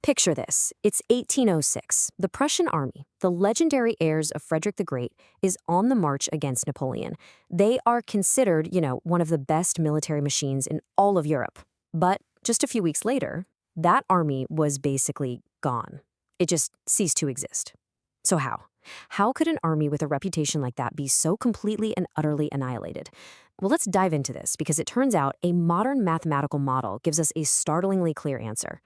Picture this. It's 1806. The Prussian Army, the legendary heirs of Frederick the Great, is on the march against Napoleon. They are considered, one of the best military machines in all of Europe. But just a few weeks later, that army was basically gone. It just ceased to exist. So how? How could an army with a reputation like that be so completely and utterly annihilated? Well, let's dive into this because it turns out a modern mathematical model gives us a startlingly clear answer.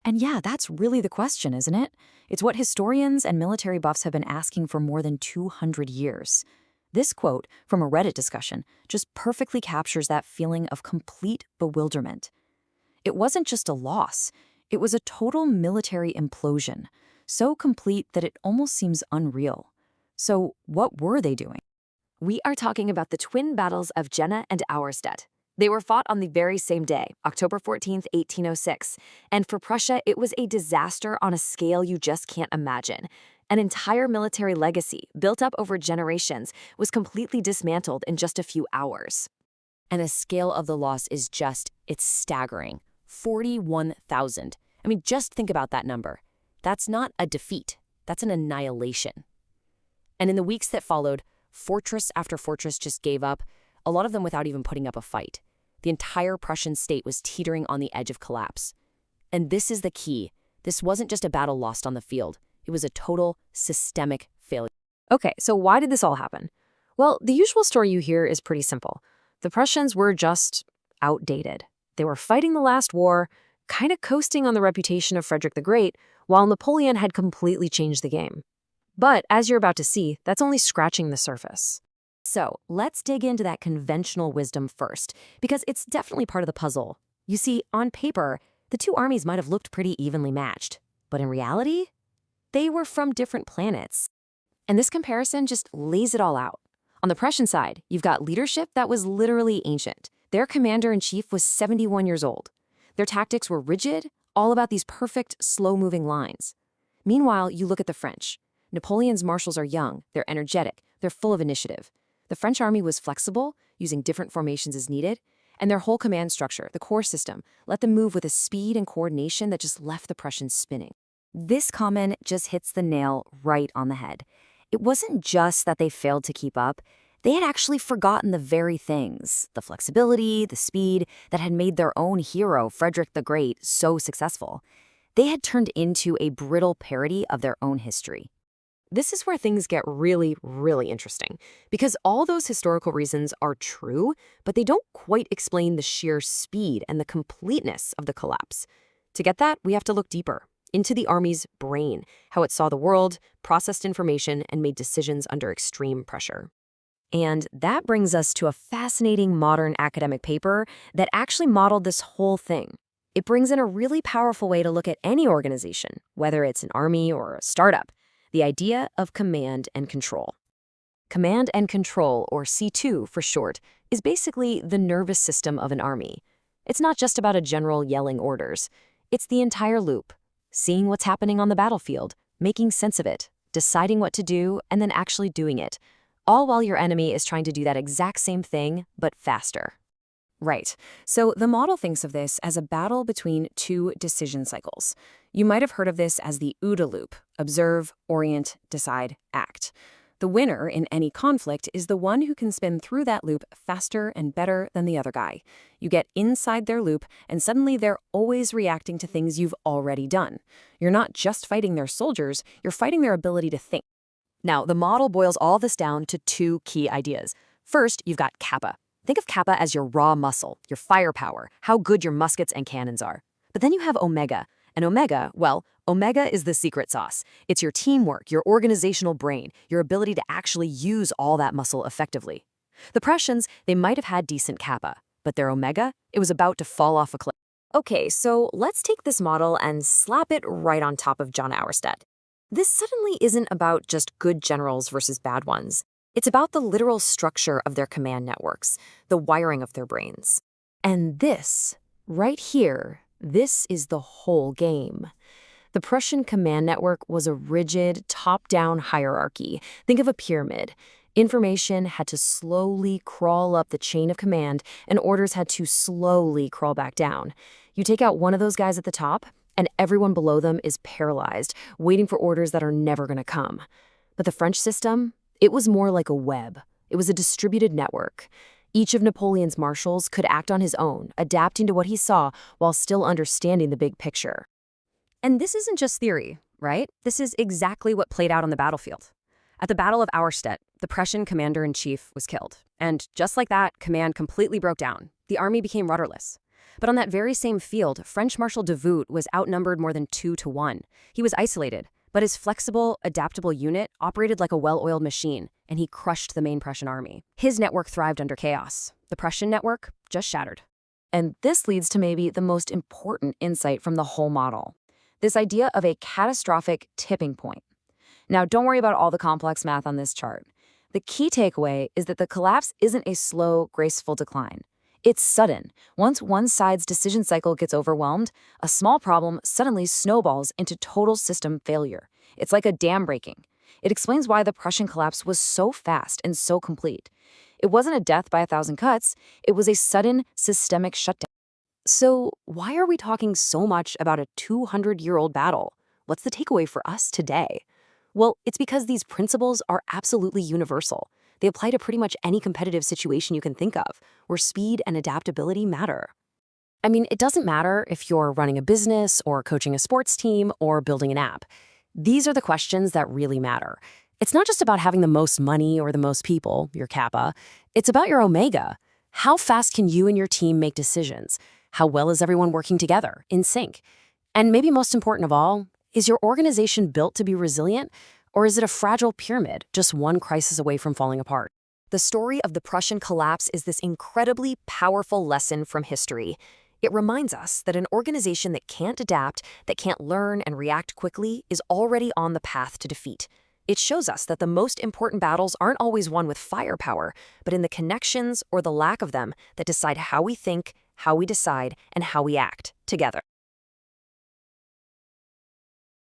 And yeah, that's really the question, isn't it? It's what historians and military buffs have been asking for more than 200 years. This quote from a Reddit discussion just perfectly captures that feeling of complete bewilderment. It wasn't just a loss, it was a total military implosion, so complete that it almost seems unreal. So what were they doing? We are talking about the twin battles of Jena and Auerstedt. They were fought on the very same day, October 14th, 1806. And for Prussia, it was a disaster on a scale you just can't imagine. An entire military legacy, built up over generations, was completely dismantled in just a few hours. And the scale of the loss is it's staggering. 41,000. I mean, just think about that number. That's not a defeat. That's an annihilation. And in the weeks that followed, fortress after fortress just gave up, a lot of them without even putting up a fight. The entire Prussian state was teetering on the edge of collapse. And this is the key. This wasn't just a battle lost on the field. It was a total systemic failure. Okay, so why did this all happen? Well, the usual story you hear is pretty simple. The Prussians were just outdated. They were fighting the last war, kind of coasting on the reputation of Frederick the Great, while Napoleon had completely changed the game. But as you're about to see, that's only scratching the surface. So let's dig into that conventional wisdom first, because it's definitely part of the puzzle. You see, on paper, the two armies might have looked pretty evenly matched, but in reality, they were from different planets. And this comparison just lays it all out. On the Prussian side, you've got leadership that was literally ancient. Their commander-in-chief was 71 years old. Their tactics were rigid, all about these perfect, slow-moving lines. Meanwhile, you look at the French. Napoleon's marshals are young, they're energetic, they're full of initiative. The French army was flexible, using different formations as needed, and their whole command structure, the corps system, let them move with a speed and coordination that just left the Prussians spinning. This comment just hits the nail right on the head. It wasn't just that they failed to keep up, they had actually forgotten the very things, the flexibility, the speed, that had made their own hero, Frederick the Great, so successful. They had turned into a brittle parody of their own history. This is where things get really, really interesting, because all those historical reasons are true, but they don't quite explain the sheer speed and the completeness of the collapse. To get that, we have to look deeper, into the army's brain, how it saw the world, processed information, and made decisions under extreme pressure. And that brings us to a fascinating modern academic paper that actually modeled this whole thing. It brings in a really powerful way to look at any organization, whether it's an army or a startup. The idea of command and control. Command and control, or C2 for short, is basically the nervous system of an army. It's not just about a general yelling orders. It's the entire loop, seeing what's happening on the battlefield, making sense of it, deciding what to do, and then actually doing it, all while your enemy is trying to do that exact same thing, but faster. Right. So the model thinks of this as a battle between two decision cycles. You might have heard of this as the OODA loop: observe, orient, decide, act. The winner in any conflict is the one who can spin through that loop faster and better than the other guy. You get inside their loop, and suddenly they're always reacting to things you've already done. You're not just fighting their soldiers, you're fighting their ability to think. Now, the model boils all this down to two key ideas. First, you've got kappa. Think of kappa as your raw muscle, your firepower, how good your muskets and cannons are. But then you have omega. And omega, well, omega is the secret sauce. It's your teamwork, your organizational brain, your ability to actually use all that muscle effectively. The Prussians, they might have had decent kappa, but their omega, it was about to fall off a cliff. Okay, so let's take this model and slap it right on top of Jena and Auerstedt. This suddenly isn't about just good generals versus bad ones. It's about the literal structure of their command networks, the wiring of their brains. And this, right here, this is the whole game. The Prussian command network was a rigid, top-down hierarchy. Think of a pyramid. Information had to slowly crawl up the chain of command, and orders had to slowly crawl back down. You take out one of those guys at the top, and everyone below them is paralyzed, waiting for orders that are never going to come. But the French system, it was more like a web. It was a distributed network. Each of Napoleon's marshals could act on his own, adapting to what he saw while still understanding the big picture. And this isn't just theory, right? This is exactly what played out on the battlefield. At the Battle of Auerstedt, the Prussian commander-in-chief was killed. And just like that, command completely broke down. The army became rudderless. But on that very same field, French Marshal Davout was outnumbered more than 2-1. He was isolated, but his flexible, adaptable unit operated like a well-oiled machine, and he crushed the main Prussian army. His network thrived under chaos. The Prussian network just shattered. And this leads to maybe the most important insight from the whole model. This idea of a catastrophic tipping point. Now, don't worry about all the complex math on this chart. The key takeaway is that the collapse isn't a slow, graceful decline. It's sudden. Once one side's decision cycle gets overwhelmed, a small problem suddenly snowballs into total system failure. It's like a dam breaking. It explains why the Prussian collapse was so fast and so complete. It wasn't a death by 1,000 cuts. It was a sudden, systemic shutdown. So why are we talking so much about a 200-year-old battle? What's the takeaway for us today? Well, it's because these principles are absolutely universal. They apply to pretty much any competitive situation you can think of, where speed and adaptability matter. I mean, it doesn't matter if you're running a business or coaching a sports team or building an app. These are the questions that really matter. It's not just about having the most money or the most people, your kappa. It's about your omega. How fast can you and your team make decisions? How well is everyone working together, in sync? And maybe most important of all, is your organization built to be resilient, or is it a fragile pyramid, just one crisis away from falling apart? The story of the Prussian collapse is this incredibly powerful lesson from history. It reminds us that an organization that can't adapt, that can't learn and react quickly, is already on the path to defeat. It shows us that the most important battles aren't always won with firepower, but in the connections or the lack of them that decide how we think, how we decide, and how we act together.